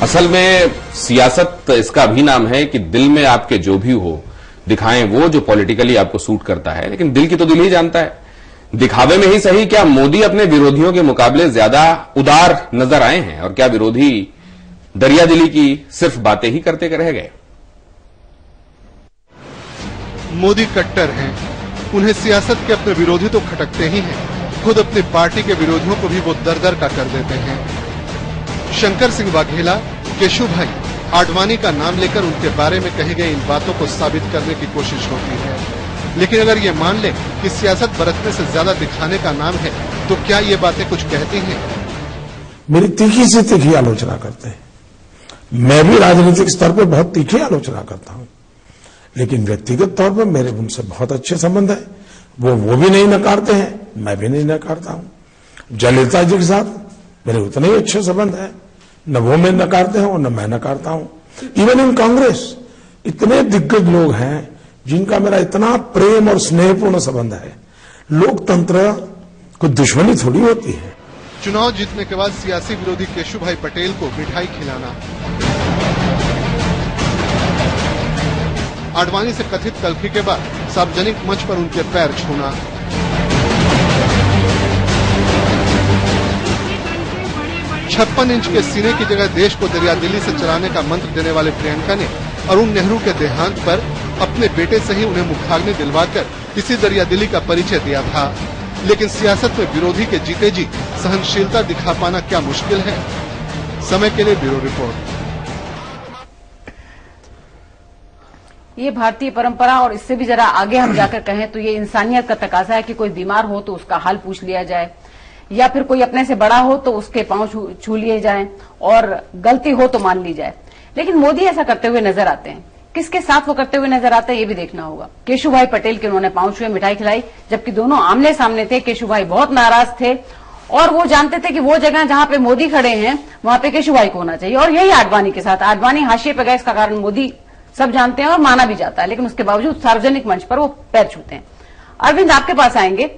असल में सियासत इसका भी नाम है कि दिल में आपके जो भी हो दिखाएं वो जो पॉलिटिकली आपको सूट करता है, लेकिन दिल की तो दिल ही जानता है। दिखावे में ही सही क्या मोदी अपने विरोधियों के मुकाबले ज्यादा उदार नजर आए हैं, और क्या विरोधी दरियादिली की सिर्फ बातें ही करते रह गए? मोदी कट्टर हैं, उन्हें सियासत के अपने विरोधी तो खटकते ही हैं, खुद अपनी पार्टी के विरोधियों को भी वो दर-दर का कर देते हैं। शंकर सिंह वाघेला, केशुभाई, आडवाणी का नाम लेकर उनके बारे में कही गई इन बातों को साबित करने की कोशिश होती है। लेकिन अगर ये मान ले कि सियासत बरतने से ज्यादा दिखाने का नाम है, तो क्या ये बातें कुछ कहती हैं? मेरी तीखी से तीखी आलोचना करते हैं। मैं भी राजनीतिक स्तर पर बहुत तीखी आलोचना करता हूं, लेकिन व्यक्तिगत तौर पर मेरे उनसे बहुत अच्छे संबंध है। वो भी नहीं नकारते हैं, मैं भी नहीं नकारता हूं। जयललिता जी के साथ मेरे उतने ही अच्छे संबंध है, न वो मैं नकारते हैं और न मैं नकारता हूं। इवन इन कांग्रेस इतने दिग्गज लोग हैं जिनका मेरा इतना प्रेम और स्नेहपूर्ण संबंध है। लोकतंत्र को दुश्मनी थोड़ी होती है। चुनाव जीतने के बाद सियासी विरोधी केशुभाई पटेल को मिठाई खिलाना, आडवाणी से कथित तल्खी के बाद सार्वजनिक मंच पर उनके पैर छूना, छप्पन इंच के सीने की जगह देश को दरियादिली से चलाने का मंत्र देने वाले प्रियंका ने अरुण नेहरू के देहांत पर अपने बेटे से ही उन्हें मुखाग्नि दिलवाकर इसी दरियादिली का परिचय दिया था। लेकिन सियासत में विरोधी के जीते जी सहनशीलता दिखा पाना क्या मुश्किल है? समय के लिए ब्यूरो रिपोर्ट। ये भारतीय परंपरा, और इससे भी जरा आगे हम जाकर कहें तो ये इंसानियत का तकाजा है कि कोई बीमार हो तो उसका हाल पूछ लिया जाए, या फिर कोई अपने से बड़ा हो तो उसके पांव छू लिए जाएं, और गलती हो तो मान ली जाए। लेकिन मोदी ऐसा करते हुए नजर आते हैं। किसके साथ वो करते हुए नजर आते हैं ये भी देखना होगा। केशुभाई पटेल के उन्होंने पांव छुए, मिठाई खिलाई, जबकि दोनों आमने सामने थे। केशुभाई बहुत नाराज थे और वो जानते थे कि वो जगह जहां पे मोदी खड़े हैं वहां पे केशुभाई को होना चाहिए। और यही आडवाणी के साथ, आडवाणी हाशिए पे गए, इसका कारण मोदी सब जानते हैं और माना भी जाता है, लेकिन उसके बावजूद सार्वजनिक मंच पर वो पैर छूते हैं। अरविंद, आपके पास आएंगे।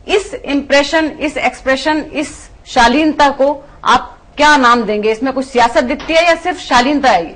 इस इंप्रेशन, इस एक्सप्रेशन, इस शालीनता को आप क्या नाम देंगे? इसमें कुछ सियासत दिखती है या सिर्फ शालीनता है ये?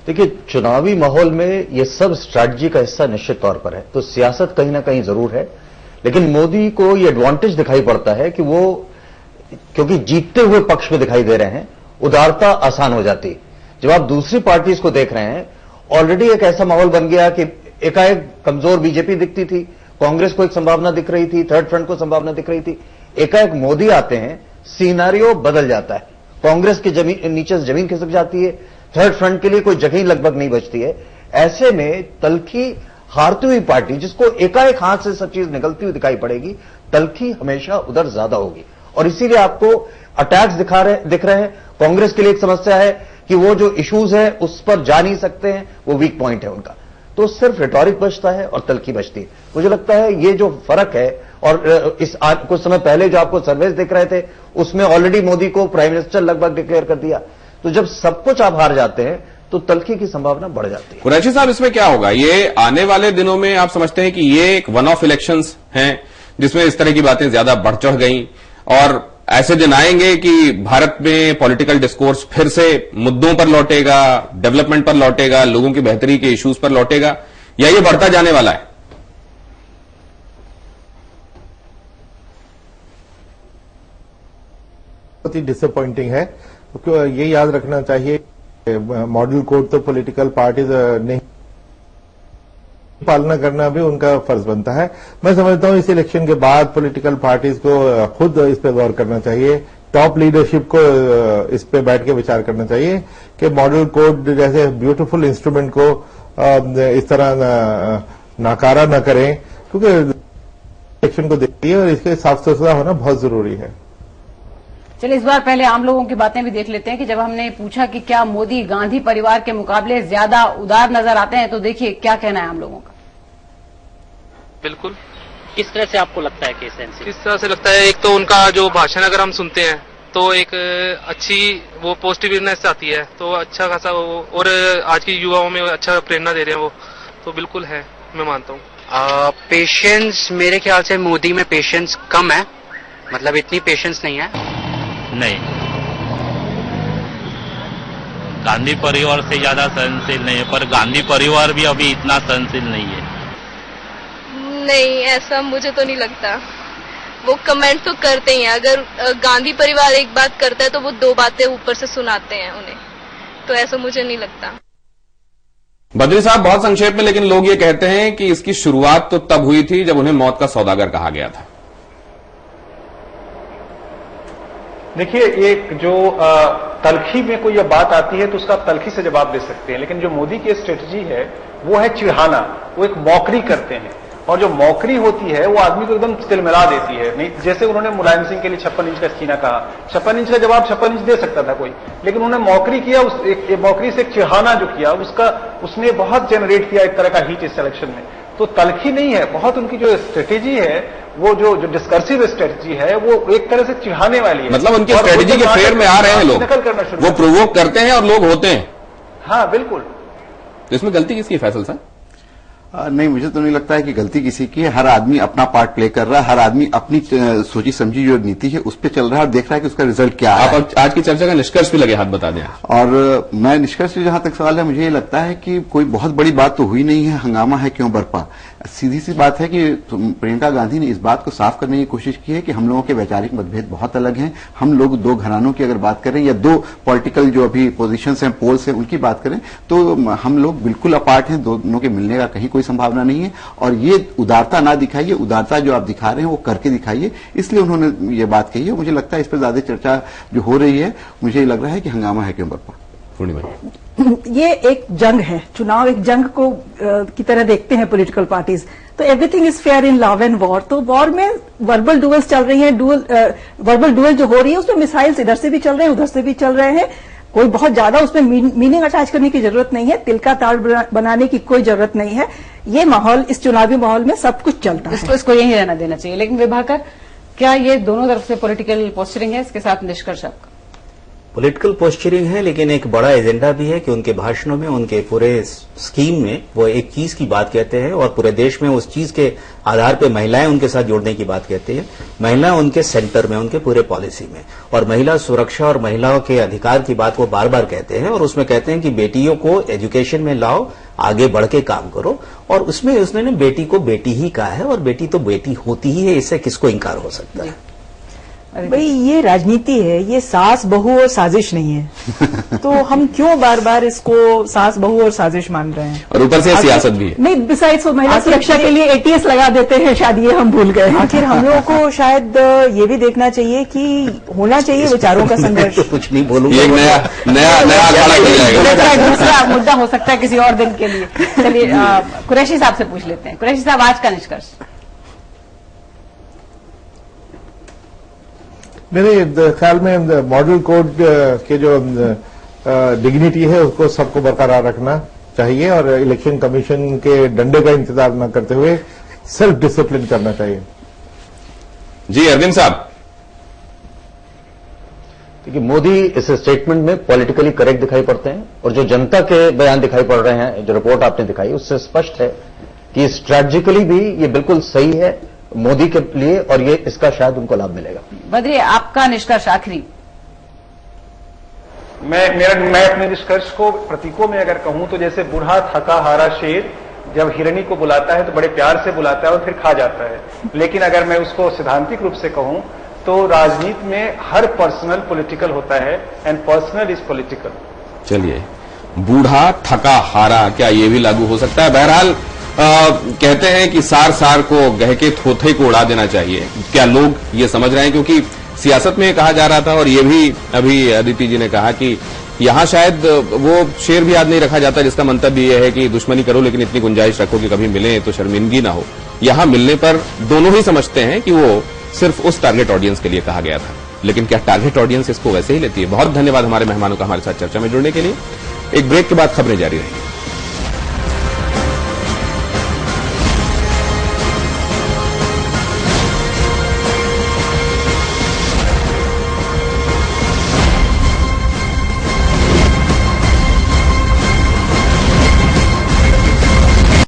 देखिए, चुनावी माहौल में ये सब स्ट्रैटेजी का हिस्सा निश्चित तौर पर है, तो सियासत कहीं ना कहीं जरूर है। लेकिन मोदी को ये एडवांटेज दिखाई पड़ता है कि वो क्योंकि जीतते हुए पक्ष में दिखाई दे रहे हैं, उदारता आसान हो जाती है। जब आप दूसरी पार्टीज को देख रहे हैं, ऑलरेडी एक ऐसा माहौल बन गया कि एकाएक कमजोर बीजेपी दिखती थी, कांग्रेस को एक संभावना दिख रही थी, थर्ड फ्रंट को संभावना दिख रही थी। एकाएक मोदी आते हैं, सिनेरियो बदल जाता है। कांग्रेस की नीचे से जमीन खिसक जाती है, थर्ड फ्रंट के लिए कोई जगह ही लगभग नहीं बचती है। ऐसे में तल्खी हारती हुई पार्टी, जिसको एकाएक हाथ से सब चीज निकलती हुई दिखाई पड़ेगी, तल्खी हमेशा उधर ज्यादा होगी। और इसीलिए आपको अटैक्स दिख रहे हैं। कांग्रेस के लिए एक समस्या है कि वो जो इश्यूज है उस पर जा नहीं सकते हैं, वो वीक पॉइंट है उनका। तो सिर्फ रिटॉरिक बचता है और तल्खी बचती है। मुझे लगता है ये जो फर्क है, और इस कुछ समय पहले जो आपको सर्वेस दिख रहे थे उसमें ऑलरेडी मोदी को प्राइम मिनिस्टर लगभग डिक्लेयर कर दिया। तो जब सब कुछ आप हार जाते हैं तो तल्खी की संभावना बढ़ जाती है। कुरैशी साहब, इसमें क्या होगा? ये आने वाले दिनों में आप समझते हैं कि ये एक वन ऑफ इलेक्शंस हैं जिसमें इस तरह की बातें ज्यादा बढ़ चढ़ गई, और ऐसे दिन आएंगे कि भारत में पॉलिटिकल डिस्कोर्स फिर से मुद्दों पर लौटेगा, डेवलपमेंट पर लौटेगा, लोगों की बेहतरी के इश्यूज पर लौटेगा, या ये बढ़ता जाने वाला है? बहुत ही डिसअपॉइंटिंग है, क्योंकि ये याद रखना चाहिए मॉडल कोड तो पॉलिटिकल पार्टीज नहीं, पालना करना भी उनका फर्ज बनता है। मैं समझता हूं इस इलेक्शन के बाद पॉलिटिकल पार्टीज को खुद इस पे गौर करना चाहिए, टॉप लीडरशिप को इस पे बैठ के विचार करना चाहिए कि मॉडल कोड जैसे ब्यूटीफुल इंस्ट्रूमेंट को इस तरह नाकारा न करें, क्योंकि इलेक्शन को देखती है और इसके साफ सुथरा होना बहुत जरूरी है। चलिए, इस बार पहले आम लोगों की बातें भी देख लेते हैं कि जब हमने पूछा कि क्या मोदी गांधी परिवार के मुकाबले ज्यादा उदार नजर आते हैं, तो देखिए क्या कहना है आम लोगों का। बिल्कुल। किस तरह से आपको लगता है कि सेंसिटिव? किस तरह से लगता है, एक तो उनका जो भाषण अगर हम सुनते हैं तो एक अच्छी वो पॉजिटिवनेस आती है, तो अच्छा खासा वो, और आज की युवाओं में अच्छा प्रेरणा दे रहे हैं वो, तो बिल्कुल है, मैं मानता हूँ। पेशेंस, मेरे ख्याल से मोदी में पेशेंस कम है, मतलब इतनी पेशेंस नहीं है। नहीं, गांधी परिवार से ज्यादा सहनशील नहीं है, पर गांधी परिवार भी अभी इतना सहनशील नहीं है। नहीं, ऐसा मुझे तो नहीं लगता। वो कमेंट तो करते ही हैं। अगर गांधी परिवार एक बात करता है तो वो दो बातें ऊपर से सुनाते हैं उन्हें, तो ऐसा मुझे नहीं लगता। बद्री साहब, बहुत संक्षेप में, लेकिन लोग ये कहते हैं कि इसकी शुरुआत तो तब हुई थी जब उन्हें मौत का सौदागर कहा गया था। देखिए, एक जो तलखी में कोई यह बात आती है तो उसका आप तलखी से जवाब दे सकते हैं, लेकिन जो मोदी की स्ट्रेटजी है वो है चिढ़ाना। वो एक मौकरी करते हैं, और जो मौकरी होती है वो आदमी को एकदम तिलमिला देती है। नहीं, जैसे उन्होंने मुलायम सिंह के लिए 56 इंच का सीना कहा, 56 इंच का जवाब 56 इंच दे सकता था कोई, लेकिन उन्होंने मौकरी किया। एक मौकरी से एक चिढ़ाना जो किया उसने बहुत जनरेट किया एक तरह का हीट इस इलेक्शन में। तो तलखी नहीं है, बहुत उनकी जो स्ट्रेटेजी है, वो जो डिस्कर्सिव स्ट्रेटेजी है, वो एक तरह से चिढ़ाने वाली है। मतलब उनकी स्ट्रेटेजी के फेर में आ रहे हैं लोग, नकल करना शुरू, वो प्रोवोक करते हैं और लोग होते हैं। हाँ, बिल्कुल। तो इसमें गलती किसकी, फैसल साहब? नहीं, मुझे तो नहीं लगता है कि गलती किसी की है। हर आदमी अपना पार्ट प्ले कर रहा है, हर आदमी अपनी सोची समझी जो नीति है उस पर चल रहा है और देख रहा है कि उसका रिजल्ट क्या है। आप आज की चर्चा का निष्कर्ष भी लगे हाथ बता दें। और मैं निष्कर्ष जहां तक सवाल है, मुझे ये लगता है कि कोई बहुत बड़ी बात तो हुई नहीं है, हंगामा है क्यों बरपा। सीधी सी बात है कि प्रियंका गांधी ने इस बात को साफ करने की कोशिश की है कि हम लोगों के वैचारिक मतभेद बहुत अलग हैं। हम लोग दो घरानों की अगर बात करें या दो पॉलिटिकल जो अभी पोजीशंस हैं, पोल्स हैं, उनकी बात करें तो हम लोग बिल्कुल अपार्ट हैं। दोनों के मिलने का कहीं कोई संभावना नहीं है। और ये उदारता ना दिखाइए, उदारता जो आप दिखा रहे हैं वो करके दिखाइए, इसलिए उन्होंने ये बात कही है। मुझे लगता है इस पर ज्यादा चर्चा जो हो रही है, मुझे लग रहा है कि हंगामा है क्यों बरपा। ये एक जंग है, चुनाव एक जंग को की तरह देखते हैं पॉलिटिकल पार्टीज। तो everything is fair in love and war. तो वॉर में वर्बल डुअल्स चल रही हैं, वर्बल डुअल जो हो रही है उसमें मिसाइल्स इधर से भी चल रहे हैं, उधर से भी चल रहे हैं। कोई बहुत ज्यादा उसमें मीनिंग अटैच करने की जरूरत नहीं है, तिल का ताड़ बनाने की कोई जरूरत नहीं है। ये माहौल, इस चुनावी माहौल में सब कुछ चलता है, इसको यही रहना देना चाहिए। लेकिन विभाकर, क्या ये दोनों तरफ से पॉलिटिकल पोस्चरिंग है? इसके साथ निष्कर्ष आपका? पॉलिटिकल पोस्चरिंग है, लेकिन एक बड़ा एजेंडा भी है कि उनके भाषणों में, उनके पूरे स्कीम में वो एक चीज की बात कहते हैं और पूरे देश में उस चीज के आधार पे महिलाएं उनके साथ जोड़ने की बात कहते हैं। महिलाएं उनके सेंटर में, उनके पूरे पॉलिसी में, और महिला सुरक्षा और महिलाओं के अधिकार की बात वो बार बार कहते हैं। और उसमें कहते हैं कि बेटियों को एजुकेशन में लाओ, आगे बढ़ के काम करो। और उसमें उसने बेटी को बेटी ही कहा है, और बेटी तो बेटी होती ही है, इससे किसको इनकार हो सकता है? भाई, ये राजनीति है, ये सास बहू और साजिश नहीं है। तो हम क्यों बार बार इसको सास बहू और साजिश मान रहे हैं? और ऊपर से सियासत भी है। नहीं, बिसाइड्स वो महिला सुरक्षा के लिए ATS लगा देते हैं, शायद ये हम भूल गए। आखिर हम लोगों को शायद ये भी देखना चाहिए कि होना चाहिए विचारों का संघर्ष। कुछ नहीं बोलूंगा, एक नया अखाड़ा खुल जाएगा। दूसरा मुद्दा हो सकता है किसी और दिन के लिए। चलिए कुरैशी साहब से पूछ लेते हैं। कुरैशी साहब, आज का निष्कर्ष? मेरे ख्याल में मॉडल कोड के जो डिग्निटी है उसको सबको बरकरार रखना चाहिए और इलेक्शन कमीशन के डंडे का इंतजार न करते हुए सेल्फ डिसिप्लिन करना चाहिए। जी अरविंद साहब। देखिए, मोदी इस स्टेटमेंट में पॉलिटिकली करेक्ट दिखाई पड़ते हैं, और जो जनता के बयान दिखाई पड़ रहे हैं, जो रिपोर्ट आपने दिखाई, उससे स्पष्ट है कि स्ट्रैटेजिकली भी ये बिल्कुल सही है मोदी के लिए, और ये इसका शायद उनको लाभ मिलेगा। बद्री, आपका निष्कर्ष आखिरी? मैं अपने निष्कर्ष को प्रतीकों में अगर कहूं तो जैसे बूढ़ा थका हारा शेर जब हिरणी को बुलाता है तो बड़े प्यार से बुलाता है और फिर खा जाता है। लेकिन अगर मैं उसको सिद्धांतिक रूप से कहूं तो राजनीति में हर पर्सनल पॉलिटिकल होता है, एंड पर्सनल इज पॉलिटिकल। चलिए, बूढ़ा थका हारा, क्या ये भी लागू हो सकता है? बहरहाल कहते हैं कि सार सार को गहके थोथे को उड़ा देना चाहिए। क्या लोग ये समझ रहे हैं? क्योंकि सियासत में कहा जा रहा था, और ये भी अभी अदिति जी ने कहा कि यहां शायद वो शेर भी याद नहीं रखा जाता जिसका मंतव्य ये है कि दुश्मनी करो लेकिन इतनी गुंजाइश रखो कि कभी मिले तो शर्मिंदगी ना हो। यहां मिलने पर दोनों ही समझते हैं कि वो सिर्फ उस टारगेट ऑडियंस के लिए कहा गया था, लेकिन क्या टारगेट ऑडियंस इसको वैसे ही लेती है? बहुत धन्यवाद हमारे मेहमानों का हमारे साथ चर्चा में जुड़ने के लिए। एक ब्रेक के बाद खबरें जारी रहेंगी।